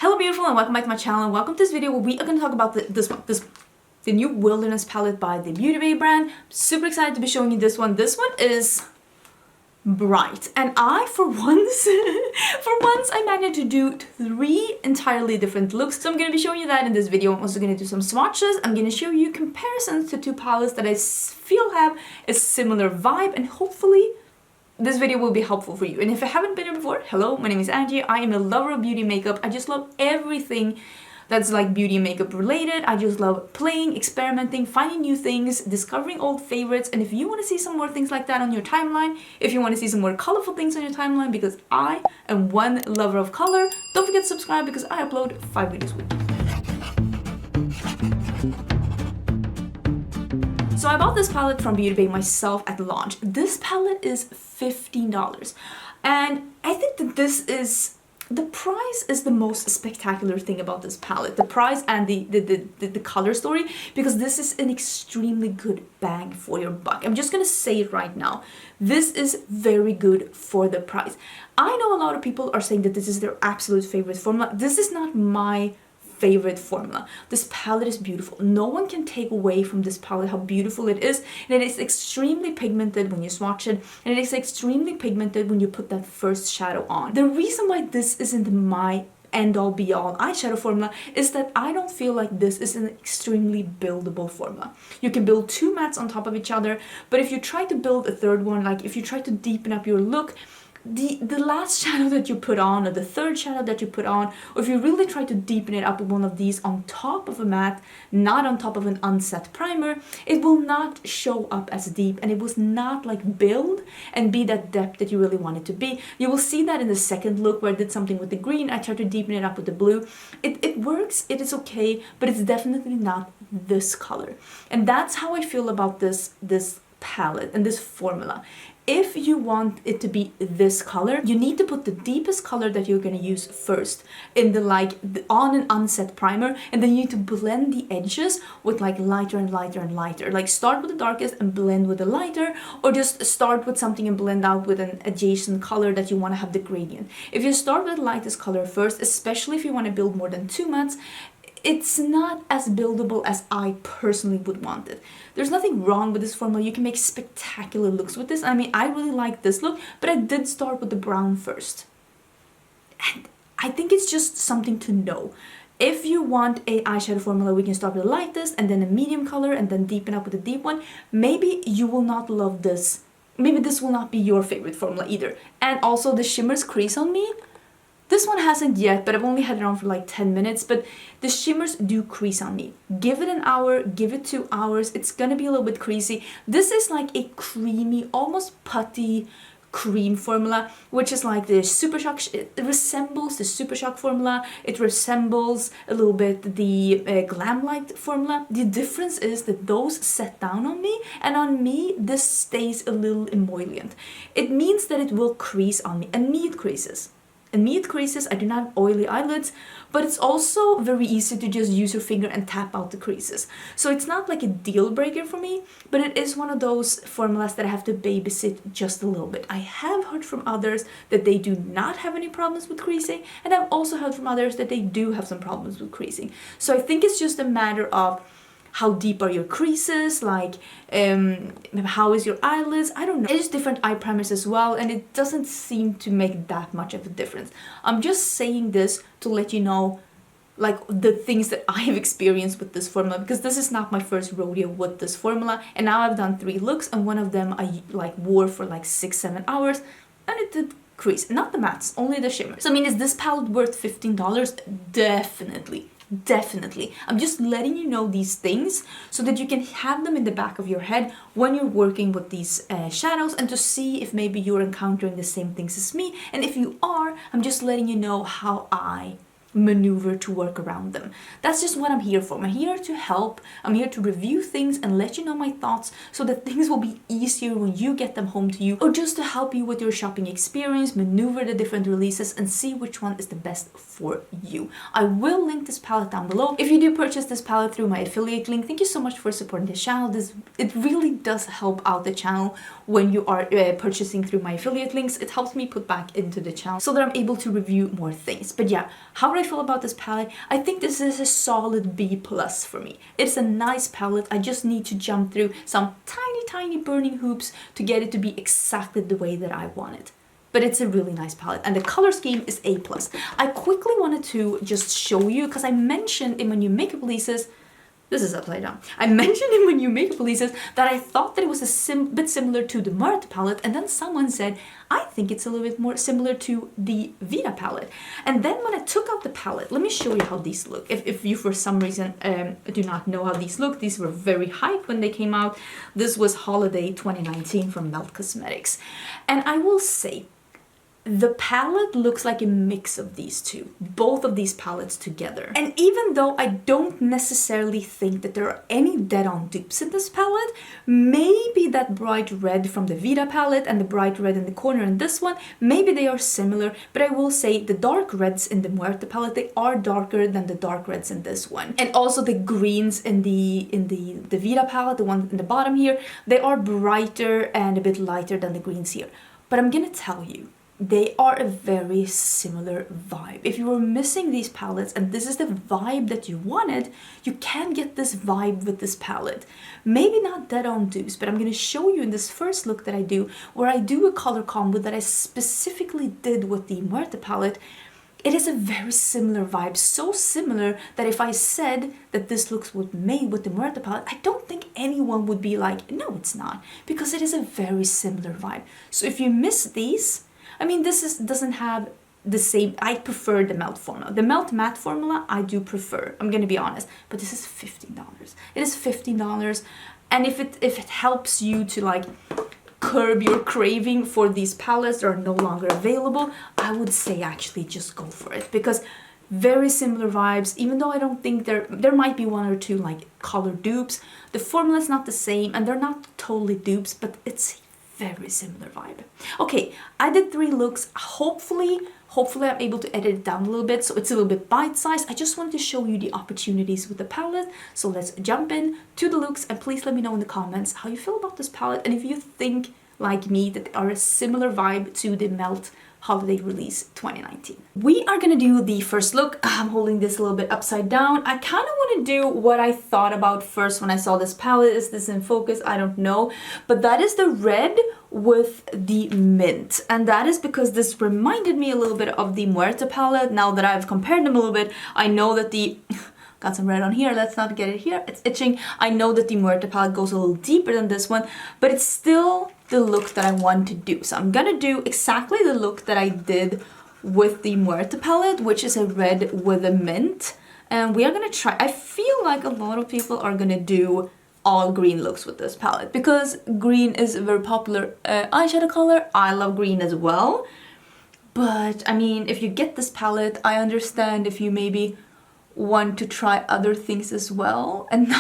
Hello beautiful and welcome back to my channel. Welcome to this video where we are going to talk about the new Wilderness palette by the Beauty Bay brand. Super excited to be showing you this one. This one is bright, and I for once I managed to do 3 entirely different looks. So I'm going to be showing you that in this video. I'm also going to do some swatches. I'm going to show you comparisons to 2 palettes that I feel have a similar vibe, and hopefully this video will be helpful for you. And if I haven't been here before, hello, my name is Angie. I am a lover of beauty makeup. I just love everything that's like beauty and makeup related. I just love playing, experimenting, finding new things, discovering old favorites. And if you want to see some more things like that on your timeline, if you want to see some more colorful things on your timeline, because I am one lover of color, don't forget to subscribe because I upload 5 videos a week. So I bought this palette from Beauty Bay myself at launch. This palette is $15, and I think that the price is the most spectacular thing about this palette. The price and the color story, because this is an extremely good bang for your buck. I'm just gonna say it right now. This is very good for the price. I know a lot of people are saying that this is their absolute favorite formula. This is not my favorite formula. This palette is beautiful. No one can take away from this palette how beautiful it is, and it is extremely pigmented when you swatch it, and it is extremely pigmented when you put that first shadow on. The reason why this isn't my end-all be-all eyeshadow formula is that I don't feel like this is an extremely buildable formula. You can build 2 mattes on top of each other, but if you try to build a third one, like if you try to deepen up your look, the last shadow that you put on, or the third shadow that you put on, or if you really try to deepen it up with one of these on top of a matte, not on top of an unset primer, it will not show up as deep, and it will not like build and be that depth that you really want it to be. You will see that in the second look where I did something with the green. I tried to deepen it up with the blue. It works, it is okay, but it's definitely not this color. And that's how I feel about this palette and this formula. If you want it to be this color, you need to put the deepest color that you're going to use first in on an unset primer, and then you need to blend the edges with like lighter and lighter and lighter. Like start with the darkest and blend with the lighter, or just start with something and blend out with an adjacent color that you want to have the gradient. If you start with the lightest color first, especially if you want to build more than 2 mattes, it's not as buildable as I personally would want it. There's nothing wrong with this formula. You can make spectacular looks with this. I mean, I really like this look, but I did start with the brown first. And I think it's just something to know. If you want a eyeshadow formula, we can start with the lightest and then a medium color and then deepen up with a deep one. Maybe you will not love this. Maybe this will not be your favorite formula either. And also the shimmers crease on me. This one hasn't yet, but I've only had it on for like 10 minutes, but the shimmers do crease on me. Give it an hour, give it 2 hours, it's gonna be a little bit creasy. This is like a creamy, almost putty cream formula, which is like the Super Shock. It resembles the Super Shock formula. It resembles a little bit the Glam Light formula. The difference is that those set down on me, and on me this stays a little emollient. It means that it will crease on me, and me it creases. And me it creases. I do not have oily eyelids, but it's also very easy to just use your finger and tap out the creases. So it's not like a deal breaker for me, but it is one of those formulas that I have to babysit just a little bit. I have heard from others that they do not have any problems with creasing, and I've also heard from others that they do have some problems with creasing. So I think it's just a matter of how deep are your creases, like how is your eyelids, I don't know. It's different eye primers as well, and it doesn't seem to make that much of a difference. I'm just saying this to let you know like the things that I have experienced with this formula, because this is not my first rodeo with this formula, and now I've done 3 looks, and one of them I like wore for like 6-7 hours, and it did crease. Not the mattes, only the shimmers. So I mean, is this palette worth $15? Definitely. I'm just letting you know these things so that you can have them in the back of your head when you're working with these shadows, and to see if maybe you're encountering the same things as me. And if you are, I'm just letting you know how I maneuver to work around them. That's just what I'm here for. I'm here to help. I'm here to review things and let you know my thoughts so that things will be easier when you get them home to you, or just to help you with your shopping experience, maneuver the different releases and see which one is the best for you. I will link this palette down below. If you do purchase this palette through my affiliate link, thank you so much for supporting this channel. It really does help out the channel when you are purchasing through my affiliate links. It helps me put back into the channel so that I'm able to review more things. But yeah, how would I feel about this palette? I think this is a solid B plus for me. It's a nice palette. I just need to jump through some tiny burning hoops to get it to be exactly the way that I want it. But it's a really nice palette, and the color scheme is A+. I quickly wanted to just show you, because I mentioned in my new makeup releases, this is upside down. I mentioned in my new makeup releases that I thought that it was a bit similar to the Marte palette, and then someone said, I think it's a little bit more similar to the Vita palette. And then when I took out the palette, let me show you how these look. If you for some reason do not know how these look, these were very hyped when they came out. This was Holiday 2019 from Melt Cosmetics. And I will say, the palette looks like a mix of these two, both of these palettes together. And even though I don't necessarily think that there are any dead-on dupes in this palette, maybe that bright red from the Vita palette and the bright red in the corner in this one, maybe they are similar, but I will say the dark reds in the Muerte palette, they are darker than the dark reds in this one. And also the greens in the Vita palette, the one in the bottom here, they are brighter and a bit lighter than the greens here. But I'm gonna tell you, they are a very similar vibe. If you were missing these palettes and this is the vibe that you wanted, you can get this vibe with this palette. Maybe not dead on dupes, but I'm going to show you in this first look that I do, where I do a color combo that I specifically did with the Muerte palette. It is a very similar vibe, so similar that if I said that this looks was made with the Muerte palette, I don't think anyone would be like, no, it's not, because it is a very similar vibe. So if you miss these, I mean, this doesn't have the same. I prefer the Melt formula. The Melt matte formula I do prefer, I'm gonna be honest, but this is $15. It is $15, and if it helps you to like curb your craving for these palettes that are no longer available, I would say actually just go for it, because very similar vibes. Even though I don't think there might be one or two like color dupes, the formula is not the same and they're not totally dupes, but it's very similar vibe. Okay, I did 3 looks. Hopefully I'm able to edit it down a little bit so it's a little bit bite-sized. I just wanted to show you the opportunities with the palette. So let's jump in to the looks, and please let me know in the comments how you feel about this palette and if you think, like me, that they are a similar vibe to the Melt Holiday Release 2019. We are gonna do the first look. I'm holding this a little bit upside down. I kind of want to do what I thought about first when I saw this palette. Is this in focus? I don't know. But that is the red with the mint. And that is because this reminded me a little bit of the Muerte palette. Now that I've compared them a little bit, I know that the... Got some red on here, let's not get it here, it's itching. I know that the Muerte palette goes a little deeper than this one, but it's still the look that I want to do. So I'm gonna do exactly the look that I did with the Muerte palette, which is a red with a mint. And we are gonna try, I feel like a lot of people are gonna do all green looks with this palette, because green is a very popular eyeshadow color. I love green as well. But I mean, if you get this palette, I understand if you maybe want to try other things as well, and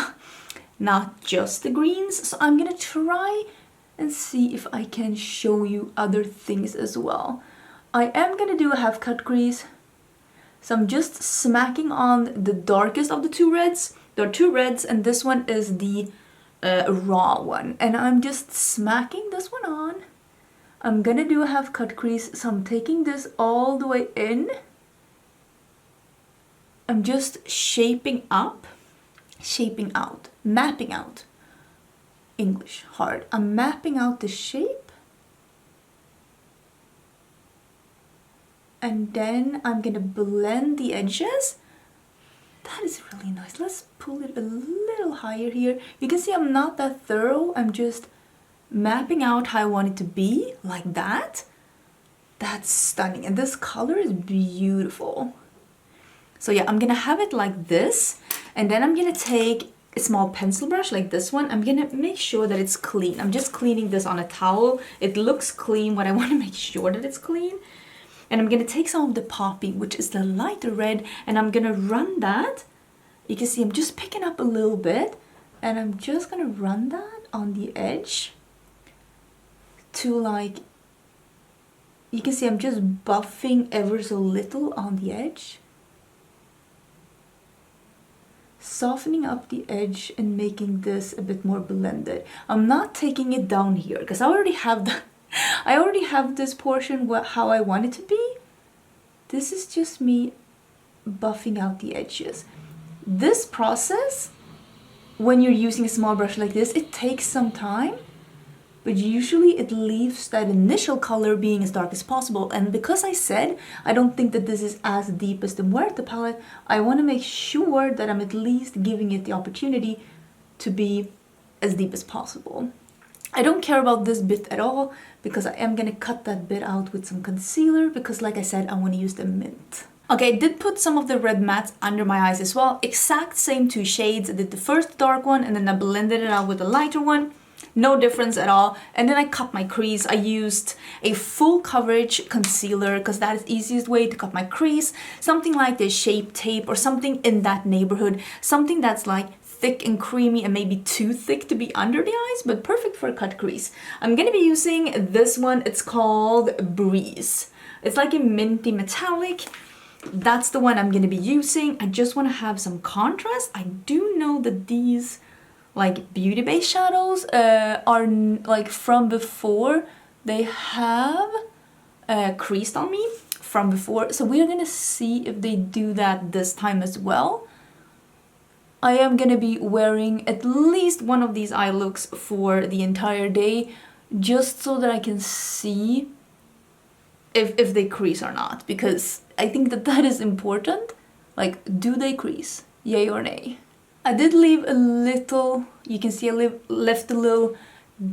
not just the greens. So I'm gonna try and see if I can show you other things as well. I am gonna do a half cut crease, so I'm just smacking on the darkest of the 2 reds. There are 2 reds and this one is the raw one, and I'm just smacking this one on. I'm gonna do a half cut crease, so I'm taking this all the way in. I'm just shaping out, mapping out. English, hard. I'm mapping out the shape. And then I'm gonna blend the edges. That is really nice. Let's pull it a little higher here. You can see I'm not that thorough. I'm just mapping out how I want it to be, like that. That's stunning. And this color is beautiful. So yeah, I'm gonna have it like this, and then I'm gonna take a small pencil brush like this one. I'm gonna make sure that it's clean. I'm just cleaning this on a towel. It looks clean, but I wanna make sure that it's clean. And I'm gonna take some of the poppy, which is the lighter red, and I'm gonna run that. You can see I'm just picking up a little bit, and I'm just gonna run that on the edge to like, you can see I'm just buffing ever so little on the edge. Softening up the edge and making this a bit more blended. I'm not taking it down here because I already have this portion how I want it to be. This is just me buffing out the edges. This process, when you're using a small brush like this, it takes some time, but usually it leaves that initial color being as dark as possible. And because I said I don't think that this is as deep as the Muerte palette, I want to make sure that I'm at least giving it the opportunity to be as deep as possible. I don't care about this bit at all because I am gonna cut that bit out with some concealer because, like I said, I want to use the mint. Okay, I did put some of the red mattes under my eyes as well. Exact same two shades. I did the first dark one and then I blended it out with the lighter one. No difference at all. And then I cut my crease. I used a full coverage concealer because that is the easiest way to cut my crease. Something like the Shape Tape or something in that neighborhood. Something that's like thick and creamy and maybe too thick to be under the eyes, but perfect for a cut crease. I'm gonna be using this one. It's called Breeze. It's like a minty metallic. That's the one I'm gonna be using. I just want to have some contrast. I do know that these like beauty base shadows are like from before. They have creased on me from before, so we're gonna see if they do that this time as well. I am gonna be wearing at least one of these eye looks for the entire day, just so that I can see if they crease or not, because I think that that is important. Like, do they crease? Yay or nay? I did leave a little, you can see I left a little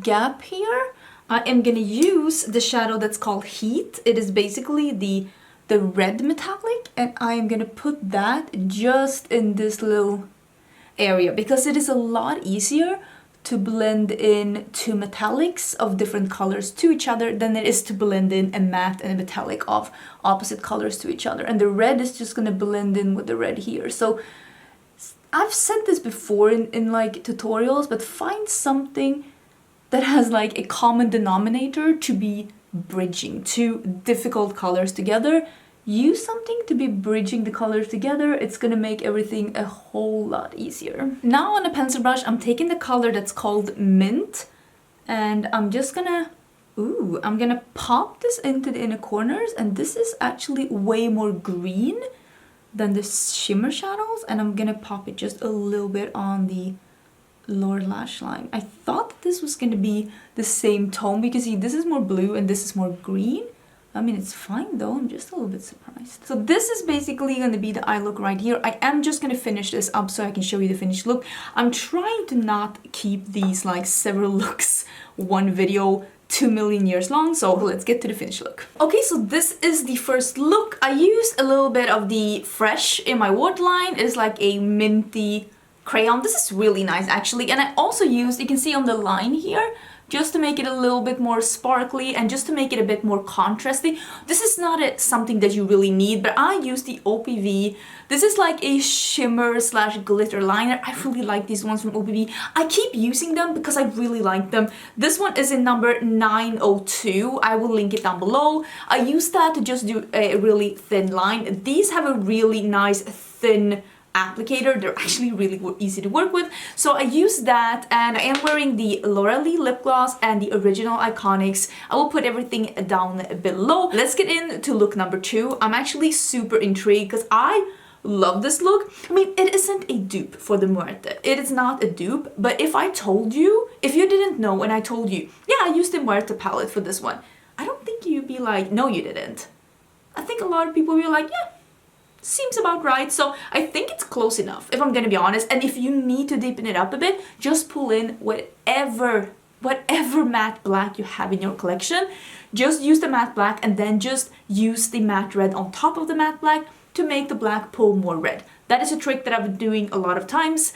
gap here. I am gonna use the shadow that's called Heat. It is basically the red metallic, and I am gonna put that just in this little area because it is a lot easier to blend in two metallics of different colors to each other than it is to blend in a matte and a metallic of opposite colors to each other. And the red is just gonna blend in with the red here. So I've said this before in like tutorials, but find something that has like a common denominator to be bridging two difficult colors together. Use something to be bridging the colors together. It's gonna make everything a whole lot easier. Now on a pencil brush, I'm taking the color that's called Mint, and I'm just gonna, I'm gonna pop this into the inner corners, and this is actually way more green than the shimmer shadows, and I'm gonna pop it just a little bit on the lower lash line. I thought that this was gonna be the same tone because see, this is more blue and this is more green. I mean, it's fine though, I'm just a little bit surprised. So this is basically going to be the eye look right here. I am just going to finish this up so I can show you the finished look. I'm trying to not keep these like several looks one video 2 million years long, so let's get to the finished look. Okay, so this is the first look. I used a little bit of the Fresh in my waterline. It's like a minty crayon. This is really nice actually, and I also used, you can see on the line here, just to make it a little bit more sparkly and just to make it a bit more contrasty. This is not something that you really need, but I use the OPV. This is like a shimmer slash glitter liner. I really like these ones from OPV. I keep using them because I really like them. This one is in number 902. I will link it down below. I use that to just do a really thin line. These have a really nice thin applicator. They're actually really easy to work with, so I use that, and I am wearing the Laura Lee lip gloss and the original Iconics. I will put everything down below. Let's get into look number 2. I'm actually super intrigued because I love this look. I mean, it isn't a dupe for the Muerte. It is not a dupe, but if I told you, if you didn't know and I told you, yeah, I used the Muerte palette for this one, I don't think you'd be like, no you didn't. I think a lot of people will be like, yeah, seems about right. So I think it's close enough, if I'm gonna be honest. And if you need to deepen it up a bit, just pull in whatever matte black you have in your collection. Just use the matte black and then just use the matte red on top of the matte black to make the black pull more red. That is a trick that I've been doing a lot of times.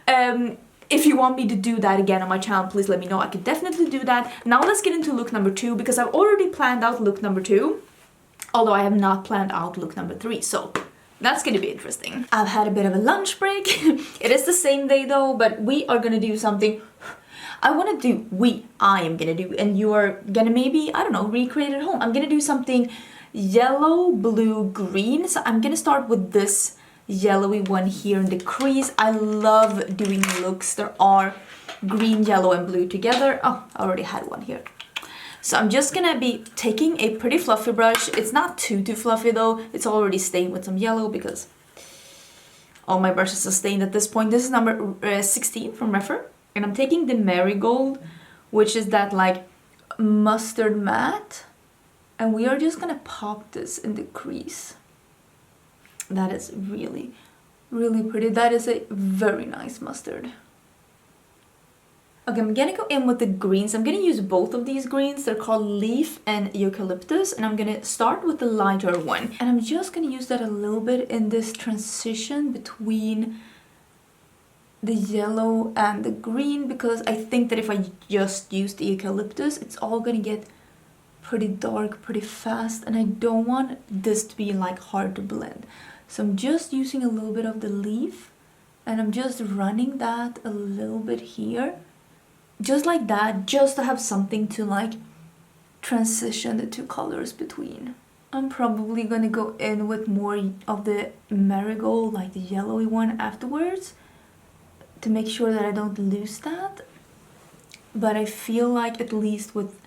If you want me to do that again on my channel, please let me know. I can definitely do that. Now let's get into look number 2 because I've already planned out look number 2, although I have not planned out look number 3. So that's gonna be interesting. I've had a bit of a lunch break. It is the same day though, but we are gonna do something I am gonna do, and you are gonna maybe, I don't know, recreate at home. I'm gonna do something yellow, blue, green. So I'm gonna start with this yellowy one here in the crease. I love doing looks that are green, yellow, and blue together. Oh, I already had one here. So I'm just gonna be taking a pretty fluffy brush. It's not too fluffy though. It's already stained with some yellow because all my brushes are stained at this point. This is number 16 from Refer. And I'm taking the Marigold, which is that like mustard matte. And we are just gonna pop this in the crease. That is really, really pretty. That is a very nice mustard. Okay, I'm gonna go in with the greens. I'm gonna use both of these greens. They're called Leaf and Eucalyptus. And I'm gonna start with the lighter one. And I'm just gonna use that a little bit in this transition between the yellow and the green, because I think that if I just use the Eucalyptus, it's all gonna get pretty dark pretty fast. And I don't want this to be like hard to blend. So I'm just using a little bit of the Leaf. And I'm just running that a little bit here. Just like that, just to have something to like transition the two colors between. I'm probably gonna go in with more of the Marigold, like the yellowy one afterwards, to make sure that I don't lose that. But I feel like at least with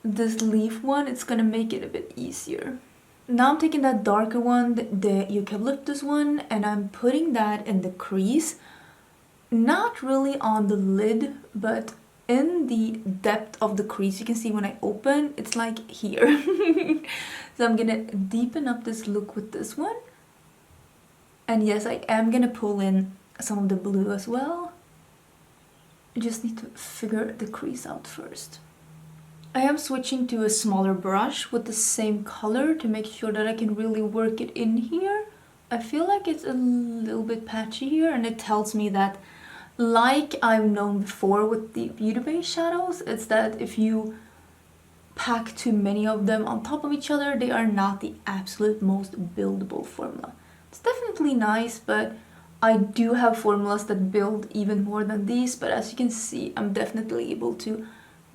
this Leaf one, it's gonna make it a bit easier. Now I'm taking that darker one, the Eucalyptus one, and I'm putting that in the crease. Not really on the lid, but in the depth of the crease. You can see when I open, it's like here. So I'm gonna deepen up this look with this one. And yes, I am gonna pull in some of the blue as well. I just need to figure the crease out first. I am switching to a smaller brush with the same color to make sure that I can really work it in here. I feel like it's a little bit patchy here, and it tells me that, like I've known before with the Beauty Bay shadows, it's that if you pack too many of them on top of each other, they are not the absolute most buildable formula. It's definitely nice, but I do have formulas that build even more than these, but as you can see, I'm definitely able to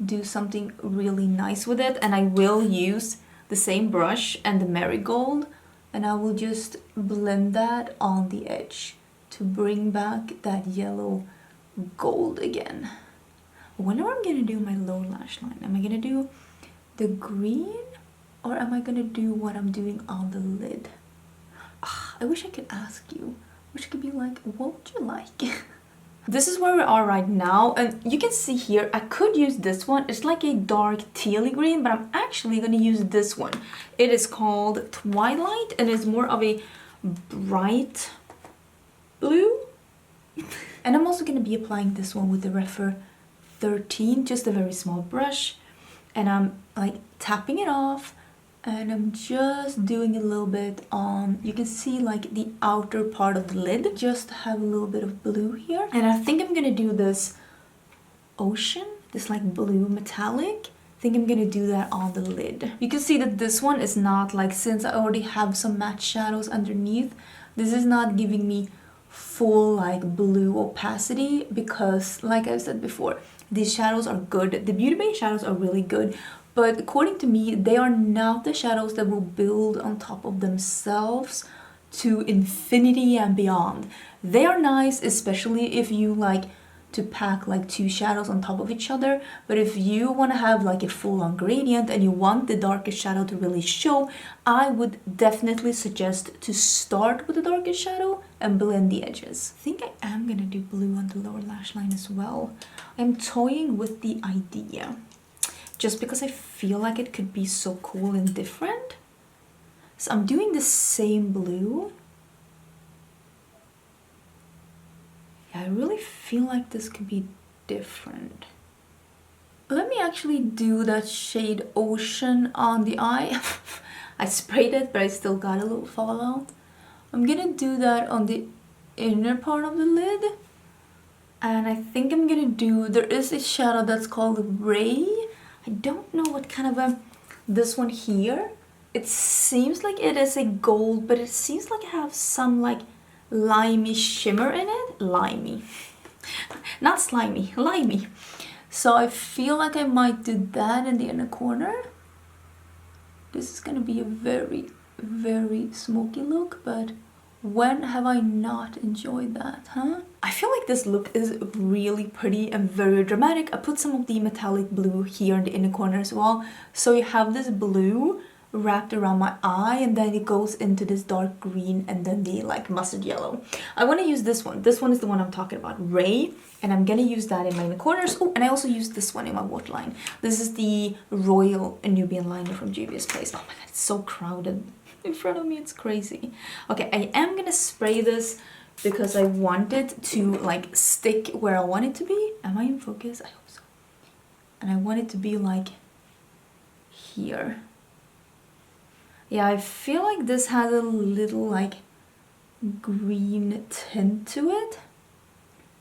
do something really nice with it. And I will use the same brush and the Marigold, and I will just blend that on the edge to bring back that yellow gold again. I wonder what I'm gonna do my lower lash line. Am I gonna do the green, or am I gonna do what I'm doing on the lid? I wish I could ask you. I wish I could be like, what would you like? This is where we are right now, and you can see here I could use this one. It's like a dark tealy green, but I'm actually gonna use this one. It is called Twilight, and it's more of a bright blue. And I'm also going to be applying this one with the Refer 13, just a very small brush, and I'm like tapping it off, and I'm just doing a little bit on, you can see like the outer part of the lid, just have a little bit of blue here. And I think I'm going to do this ocean, this like blue metallic. I think I'm gonna do that on the lid. You can see that this one is not like, since I already have some matte shadows underneath, this is not giving me full like blue opacity, because like I said before, these shadows are good. The Beauty Bay shadows are really good, but according to me, they are not the shadows that will build on top of themselves to infinity and beyond. They are nice, especially if you like to pack like two shadows on top of each other, but if you want to have like a full-on gradient and you want the darkest shadow to really show, I would definitely suggest to start with the darkest shadow and blend the edges. I think I am gonna do blue on the lower lash line as well. I'm toying with the idea just because I feel like it could be so cool and different. So I'm doing the same blue. I really feel like this could be different. Let me actually do that shade Ocean on the eye. I sprayed it, but I still got a little fallout. I'm gonna do that on the inner part of the lid. And I think I'm gonna do, there is a shadow that's called Ray. I don't know what kind of this one here. It seems like it is a gold, but it seems like it has some like limey shimmer in it. Limey, not slimy, limey. So I feel like I might do that in the inner corner. This is gonna be a very, very smoky look, but when have I not enjoyed that, huh? I feel like this look is really pretty and very dramatic. I put some of the metallic blue here in the inner corner as well. So you have this blue wrapped around my eye, and then it goes into this dark green and then the like mustard yellow. I want to use this one. This one is the one I'm talking about, Ray, and I'm gonna use that in my inner corners. Oh, and I also use this one in my waterline. This is the Royal Nubian liner from Juvia's Place. Oh my god, it's so crowded in front of me, it's crazy. Okay, I am gonna spray this because I want it to like stick where I want it to be. Am I in focus? I hope so. And I want it to be like here. Yeah, I feel like this has a little like green tint to it.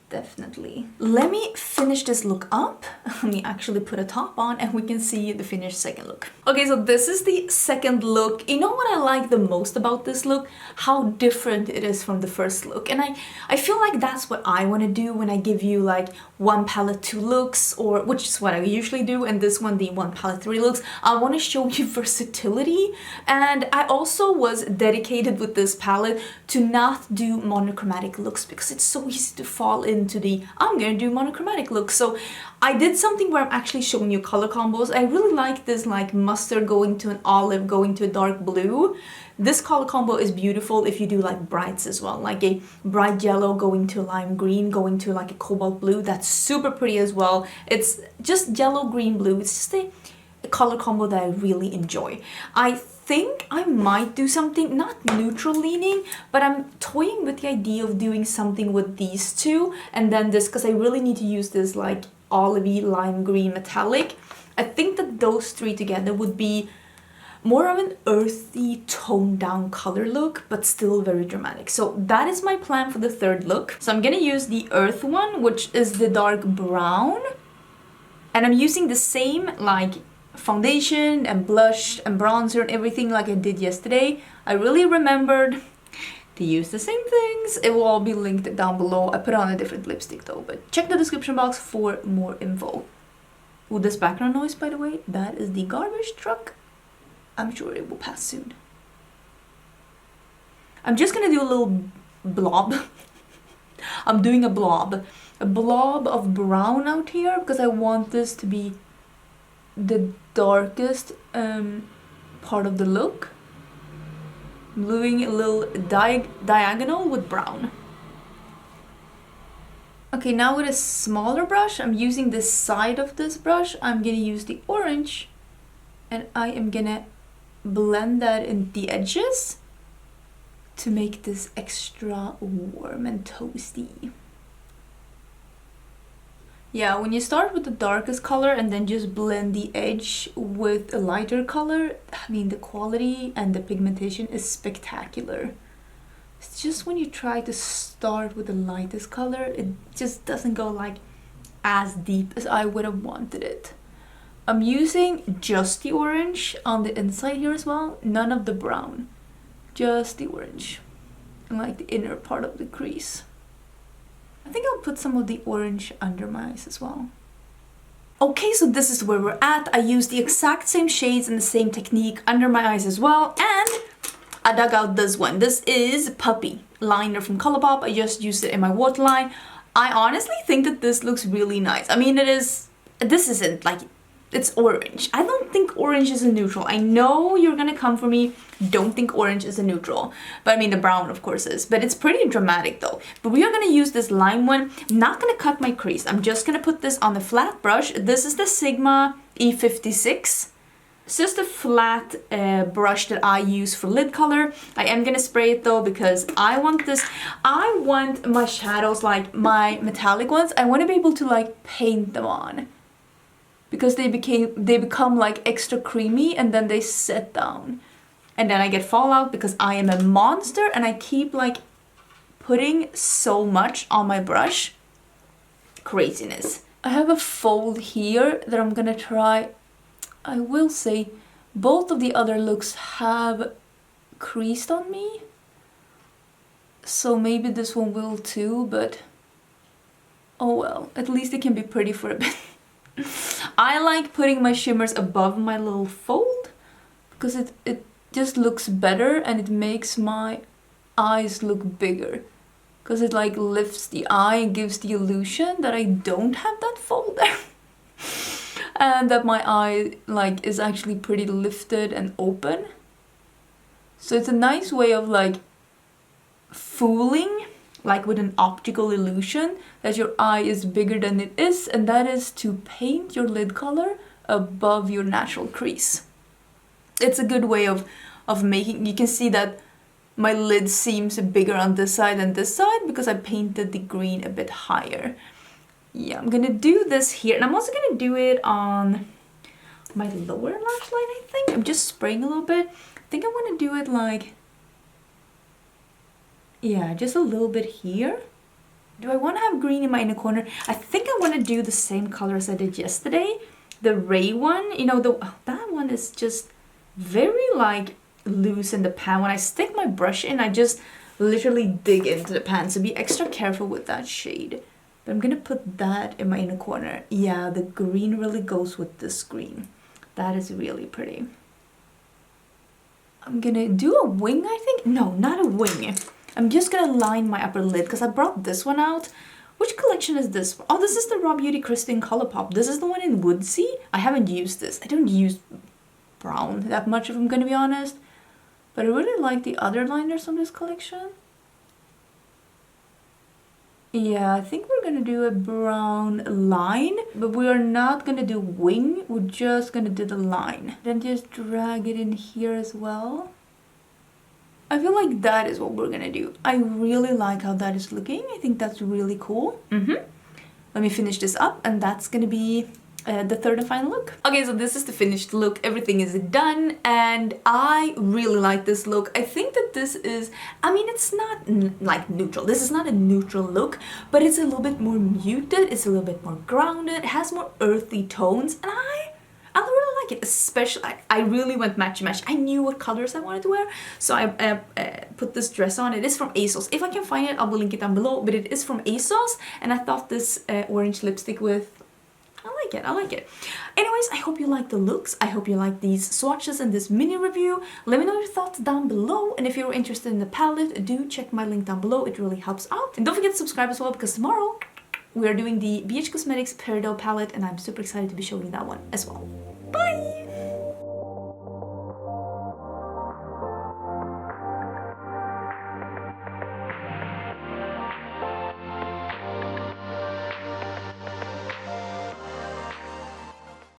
Definitely. Let me finish this look up. Let me actually put a top on and we can see the finished second look. Okay, so this is the second look. You know what I like the most about this look? How different it is from the first look. And I feel like that's what I want to do when I give you like one palette 2 looks, or which is what I usually do, and this one the one palette 3 looks. I want to show you versatility, and I also was dedicated with this palette to not do monochromatic looks because it's so easy to fall into the I'm gonna do monochromatic look. So I did something where I'm actually showing you color combos. I really like this like mustard going to an olive going to a dark blue. This color combo is beautiful if you do like brights as well, like a bright yellow going to lime green going to like a cobalt blue. That's super pretty as well. It's just yellow, green, blue. It's just a color combo that I really enjoy. I think I might do something not neutral leaning, but I'm toying with the idea of doing something with these two and then this, because I really need to use this like olivey lime green metallic. I think that those three together would be more of an earthy toned down color look, but still very dramatic. So that is my plan for the third look. So I'm gonna use the earth one, which is the dark brown, and I'm using the same like foundation and blush and bronzer and everything like I did yesterday. I really remembered to use the same things. It will all be linked down below. I put on a different lipstick though, but check the description box for more info. Oh, this background noise, by the way, that is the garbage truck. I'm sure it will pass soon. I'm just gonna do a little blob. I'm doing a blob of brown out here because I want this to be the darkest part of the look. I'm doing a little diagonal with brown. Okay, now with a smaller brush, I'm using the side of this brush. I'm gonna use the orange and I am gonna blend that in the edges to make this extra warm and toasty. Yeah, when you start with the darkest color and then just blend the edge with a lighter color, I mean the quality and the pigmentation is spectacular. It's just when you try to start with the lightest color, it just doesn't go like as deep as I would have wanted it. I'm using just the orange on the inside here as well, none of the brown, just the orange, and like the inner part of the crease. I think I'll put some of the orange under my eyes as well. Okay, so this is where we're at. I used the exact same shades and the same technique under my eyes as well, and I dug out this one. This is Puppy liner from Colourpop. I just used it in my waterline. I honestly think that this looks really nice. I mean, this isn't like, it's orange. I don't think orange is a neutral. I know you're gonna come for me, don't think orange is a neutral. But I mean, the brown of course is. But it's pretty dramatic though. But we are gonna use this lime one. I'm not gonna cut my crease. I'm just gonna put this on the flat brush. This is the Sigma E56. It's just a flat brush that I use for lid color. I am gonna spray it though because I want this. I want my shadows, like my metallic ones, I want to be able to like paint them on. Because they become like extra creamy and then they set down. And then I get fallout because I am a monster and I keep like putting so much on my brush. Craziness. I have a fold here that I'm gonna try. I will say both of the other looks have creased on me. So maybe this one will too, but oh well, at least it can be pretty for a bit. I like putting my shimmers above my little fold because it just looks better and it makes my eyes look bigger. Because it like lifts the eye and gives the illusion that I don't have that fold there. and that my eye like is actually pretty lifted and open. So it's a nice way of like fooling, like with an optical illusion, that your eye is bigger than it is, and that is to paint your lid color above your natural crease. It's a good way of making, you can see that my lid seems bigger on this side than this side because I painted the green a bit higher. Yeah, I'm gonna do this here, and I'm also gonna do it on my lower lash line, I think. I'm just spraying a little bit. I think I want to do it like, yeah, just a little bit here. Do I want to have green in my inner corner? I think I want to do the same color as I did yesterday. The Ray one, you know, that one is just very like loose in the pan. When I stick my brush in, I just literally dig into the pan. So be extra careful with that shade. But I'm gonna put that in my inner corner. Yeah, the green really goes with this green. That is really pretty. I'm gonna do a wing, I think. No, not a wing. I'm just gonna line my upper lid because I brought this one out. Which collection is this? Oh, this is the Raw Beauty Christine Colourpop. This is the one in Woodsy. I haven't used this. I don't use brown that much, if I'm gonna be honest. But I really like the other liners from this collection. Yeah, I think we're gonna do a brown line, but we are not gonna do wing. We're just gonna do the line. Then just drag it in here as well. I feel like that is what we're gonna do. I really like how that is looking. I think that's really cool. Let me finish this up, and that's gonna be the third and final look. Okay, so this is the finished look. Everything is done, and I really like this look. I think that this is, I mean, it's not like neutral. This is not a neutral look, but it's a little bit more muted. It's a little bit more grounded. It has more earthy tones, and I really like it. Especially, I really went matchy-match. I knew what colors I wanted to wear, so I put this dress on. It is from ASOS. If I can find it, I will link it down below, but it is from ASOS, and I thought this orange lipstick with, I like it. Anyways, I hope you like the looks. I hope you like these swatches and this mini review. Let me know your thoughts down below, and if you're interested in the palette, do check my link down below. It really helps out. And don't forget to subscribe as well, because tomorrow we are doing the BH Cosmetics Peridot palette, and I'm super excited to be showing you that one as well.